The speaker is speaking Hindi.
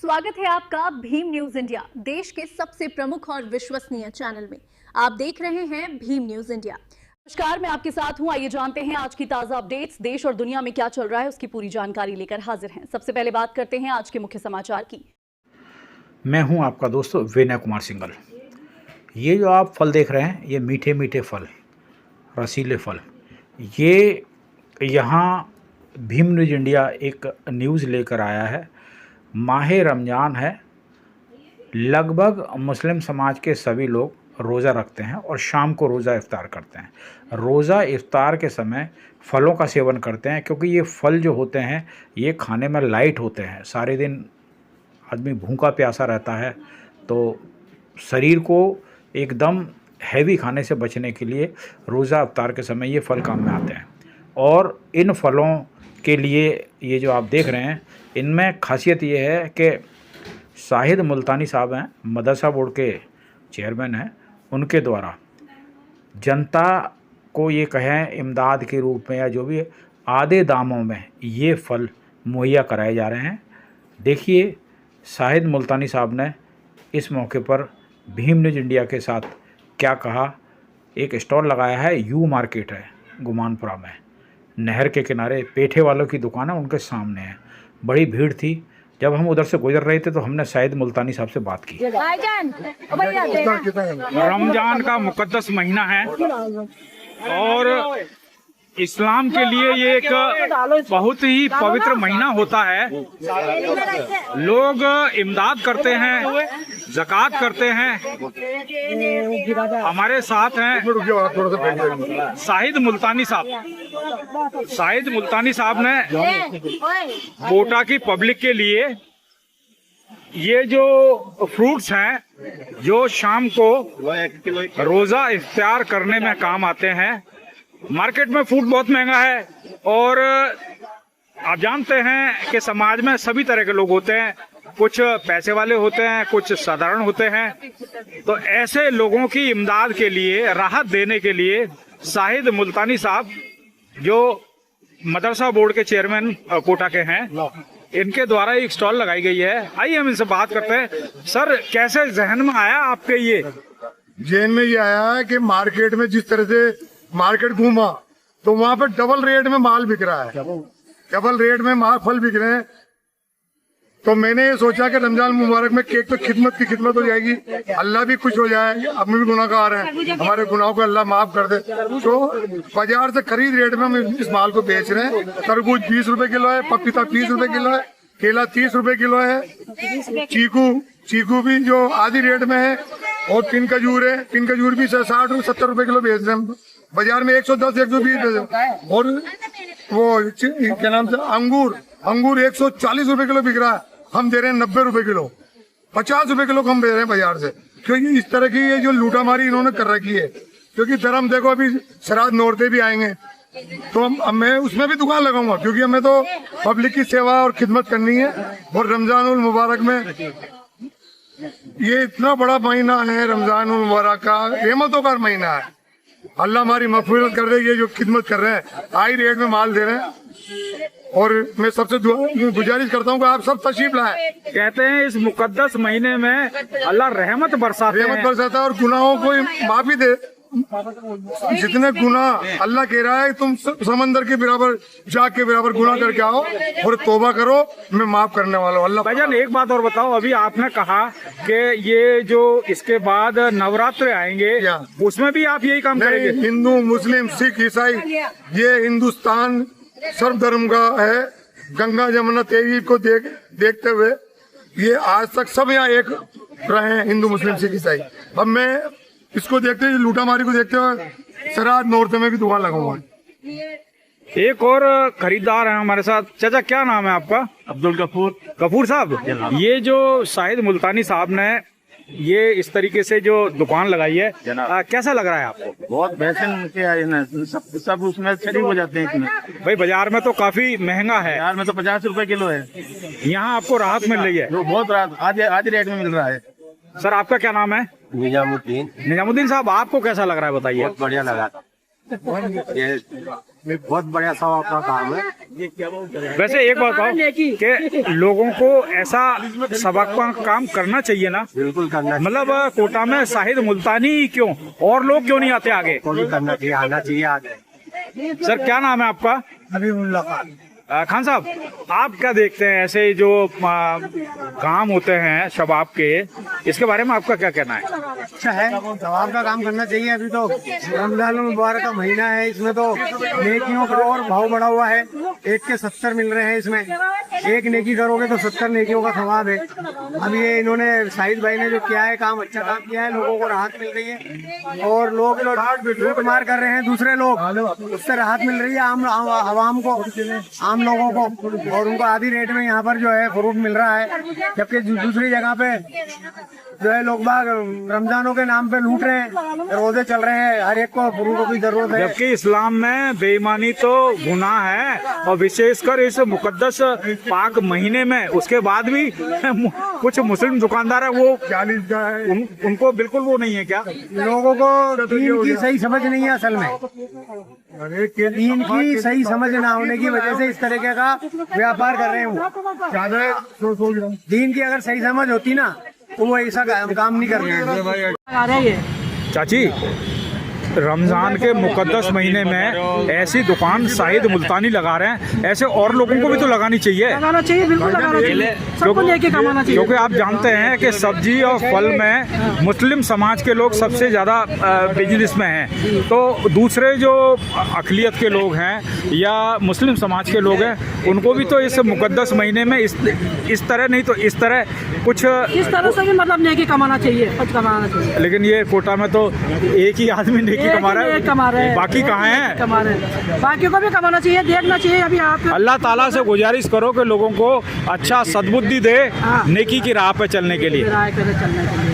स्वागत है आपका भीम न्यूज इंडिया, देश के सबसे प्रमुख और विश्वसनीय चैनल में। आप देख रहे हैं भीम न्यूज इंडिया। नमस्कार, मैं आपके साथ हूं। आइए जानते हैं आज की ताजा अपडेट्स। देश और दुनिया में क्या चल रहा है उसकी पूरी जानकारी लेकर हाजिर हैं। सबसे पहले बात करते हैं आज के मुख्य समाचार की। मैं हूं आपका दोस्त विनय कुमार सिंघल। ये जो आप फल देख रहे हैं, ये मीठे मीठे फल, रसीले फल, ये यहाँ भीम न्यूज इंडिया एक न्यूज़ लेकर आया है। माह रमज़ान है, लगभग मुस्लिम समाज के सभी लोग रोज़ा रखते हैं और शाम को रोज़ा इफ्तार करते हैं। रोज़ा इफ्तार के समय फलों का सेवन करते हैं, क्योंकि ये फल जो होते हैं ये खाने में लाइट होते हैं। सारे दिन आदमी भूखा प्यासा रहता है, तो शरीर को एकदम हैवी खाने से बचने के लिए रोज़ा इफ्तार के समय ये फल काम में आते हैं। और इन फलों के लिए ये जो आप देख रहे हैं, इनमें खासियत ये है कि शाहिद मुल्तानी साहब हैं, मदरसा बोर्ड के चेयरमैन हैं, उनके द्वारा जनता को ये कहें इमदाद के रूप में या जो भी आधे दामों में ये फल मुहैया कराए जा रहे हैं। देखिए शाहिद मुल्तानी साहब ने इस मौके पर भीम न्यूज इंडिया के साथ क्या कहा। एक स्टॉल लगाया है, यू मार्केट है गुमानपुरा में, नहर के किनारे, पेठे वालों की दुकान है, उनके सामने है। बड़ी भीड़ थी। जब हम उधर से गुजर रहे थे तो हमने शाहिद मुल्तानी साहब से बात की। रमजान का मुकद्दस महीना है और इस्लाम के लिए ये एक बहुत ही पवित्र महीना होता है। लोग इमदाद करते हैं, ज़कात करते हैं। हमारे साथ हैं शाहिद मुल्तानी साहब। शाहिद मुल्तानी साहब ने कोटा की पब्लिक के लिए ये जो फ्रूट्स हैं, जो शाम को रोज़ा इफ्तार करने में काम आते हैं। मार्केट में फूड बहुत महंगा है और आप जानते हैं कि समाज में सभी तरह के लोग होते हैं। कुछ पैसे वाले होते हैं, कुछ साधारण होते हैं। तो ऐसे लोगों की इमदाद के लिए, राहत देने के लिए शाहिद मुल्तानी साहब जो मदरसा बोर्ड के चेयरमैन कोटा के हैं, इनके द्वारा एक स्टॉल लगाई गई है। आइए हम इनसे बात करते हैं। सर, कैसे जहन में आया आपके ये? जहन में ये आया है कि मार्केट में जिस तरह से मार्केट घूमा तो वहाँ पे डबल रेट में माल बिक रहा है, डबल रेट में माल फल बिक रहे हैं। तो मैंने ये सोचा कि रमजान मुबारक में केक तो खिदमत की खिदमत हो जाएगी, अल्लाह भी खुश हो जाए, हम भी गुनाहगार हैं, हमारे गुनाहों को अल्लाह माफ कर दे। तो बाजार से खरीद रेट में हम इस माल को बेच रहे हैं। तरबूज 20 रुपए किलो है, पपीता 30 रुपए किलो है, केला 30 रुपए किलो है, चीकू भी जो आधी रेट में है, और पिन खजूर है, पिन खजूर भी 60-70 रुपए किलो बेच रहे हैं। बाजार में 110-120 और वो क्या नाम से अंगूर 140 रुपए किलो बिक रहा है, हम दे रहे हैं 90 रुपए किलो, 50 रुपए किलो कम दे रहे हैं बाजार से। क्योंकि इस तरह की ये जो लूटामारी इन्होंने कर रखी है। क्योंकि धर्म देखो, अभी श्राद्ध नौरते भी आएंगे तो मैं उसमें भी दुकान लगाऊंगा, क्योंकि हमें तो पब्लिक की सेवा और खिदमत करनी है। और रमजानुल मुबारक में ये इतना बड़ा महीना है, रमजानुल मुबारक का रहमतों का महीना है। अल्लाह हमारी मग़फ़िरत कर दे। ये जो खिदमत कर रहे हैं, हाई रेट में माल दे रहे हैं, और मैं सबसे गुजारिश करता हूँ कि आप सब तशरीफ लाएं। कहते हैं इस मुकद्दस महीने में अल्लाह रहमत बरसाता है और गुनाहों को माफी दे। जितने गुनाह अल्लाह कह रहा है, तुम समंदर के बराबर, जाग के बराबर गुनाह करके आओ और तौबा करो, मैं माफ करने वाला हूँ। अल्लाह भाईजान, एक बात और बताओ, अभी आपने कहा कि ये जो इसके बाद नवरात्र आएंगे, उसमें भी आप यही काम करेंगे? हिंदू, मुस्लिम, सिख, ईसाई, ये हिंदुस्तान सर्व धर्म का है। गंगा जमुना तहजीब को देखते हुए ये आज तक सब यहाँ एक रहे हैं, हिंदू, मुस्लिम, सिख, ईसाई। अब मैं इसको देखते हुए, लूटामारी को देखते हुए, श्राद्ध नौरते में भी दुकान लगाऊंगा। एक और खरीदार है हमारे साथ। चाचा, क्या नाम है आपका? अब्दुल गफूर साहब। ये जो शाहिद मुल्तानी साहब ने ये इस तरीके से जो दुकान लगाई है, कैसा लग रहा है आपको? बहुत बेहतरीन किया है, सब उसमें शरीक हो जाते हैं इसमें। भाई, बाजार में तो काफी महंगा है। बाजार में तो 50 रुपए किलो है, यहाँ आपको राहत मिल रही है? बहुत राहत, आधी रेट में मिल रहा है। सर, आपका क्या नाम है? निजामुद्दीन। निजामुद्दीन साहब, आपको कैसा लग रहा है बताइए? बहुत बढ़िया लगा। ये बहुत बढ़िया सवाब का काम है। वैसे एक बात कहो कि लोगों को ऐसा सवाब का काम करना चाहिए ना, बिल्कुल करना चाहिए। मतलब कोटा में शाहिद मुल्तानी ही क्यों, और लोग क्यों नहीं आते आगे? को भी करना चाहिए, आना चाहिए आगे। सर क्या नाम है आपका? हबीबुल्लाह खान। खान साहब, आप क्या देखते हैं ऐसे जो काम होते हैं शबाब के, इसके बारे में आपका क्या कहना है? अच्छा है, सवाब का काम करना चाहिए। अभी तो रमजान मुबारक का महीना है, इसमें तो नेकियों का और भाव बढ़ा हुआ है। 1 के 70 मिल रहे हैं इसमें। 1 नेकी करोगे तो 70 नेकियों का सवाब है। अब ये इन्होंने शाहिद भाई ने जो किया है काम, अच्छा काम किया है, लोगों को राहत मिल रही है। और लोग लूट मार कर रहे हैं दूसरे लोग, उससे राहत मिल रही है आवाम को, आम लोगों को। और उनको आधी रेट में यहाँ पर जो है फ्रूट मिल रहा है, जबकि दूसरी जगह पे जो है लोग बाग रमजानों के नाम पे लूट रहे हैं, रोजे चल रहे हैं, हर एक को फ्रूटों की जरूरत है। जबकि इस्लाम में बेईमानी तो गुनाह है, और विशेषकर इस मुकद्दस पाक महीने में। उसके बाद भी कुछ मुस्लिम दुकानदार है वो 40 का है। उनको बिल्कुल वो नहीं है क्या? लोगों को दीन की सही समझ नहीं है असल में। दीन की सही समझ ना होने की वजह से इस तरीके का व्यापार कर रहे हैं वो। ज्यादा 100 ग्राम। दीन की अगर सही समझ होती ना तो वो ऐसा काम नहीं करते। चाची, रमजान के मुकद्दस महीने में ऐसी दुकान शाहिद मुल्तानी लगा रहे हैं, ऐसे और लोगों को भी तो लगानी चाहिए। लगाना चाहिए, बिल्कुल लगाना चाहिए, सबको लेके कमाना चाहिए। क्योंकि आप जानते हैं कि सब्जी और फल में मुस्लिम समाज के लोग सबसे ज़्यादा बिजनेस में हैं, तो दूसरे जो अक़लियत के लोग हैं या मुस्लिम समाज के लोग हैं, उनको भी तो इस मुकद्दस महीने में इस तरह नहीं तो इस तरह कुछ, इस तरह से भी मतलब लेके कमाना चाहिए, कुछ कमाना चाहिए। लेकिन ये कोटा में तो एक ही आदमी नेकी कमा रहा है, बाकी कहाँ हैं? कमा रहे हैं, बाकी को भी कमाना चाहिए, देखना चाहिए। अभी आप अल्लाह ताला से गुजारिश करो कि लोगों को अच्छा सद्बुद्धि दे नेकी की राह पे चलने के लिए। चलने के लिए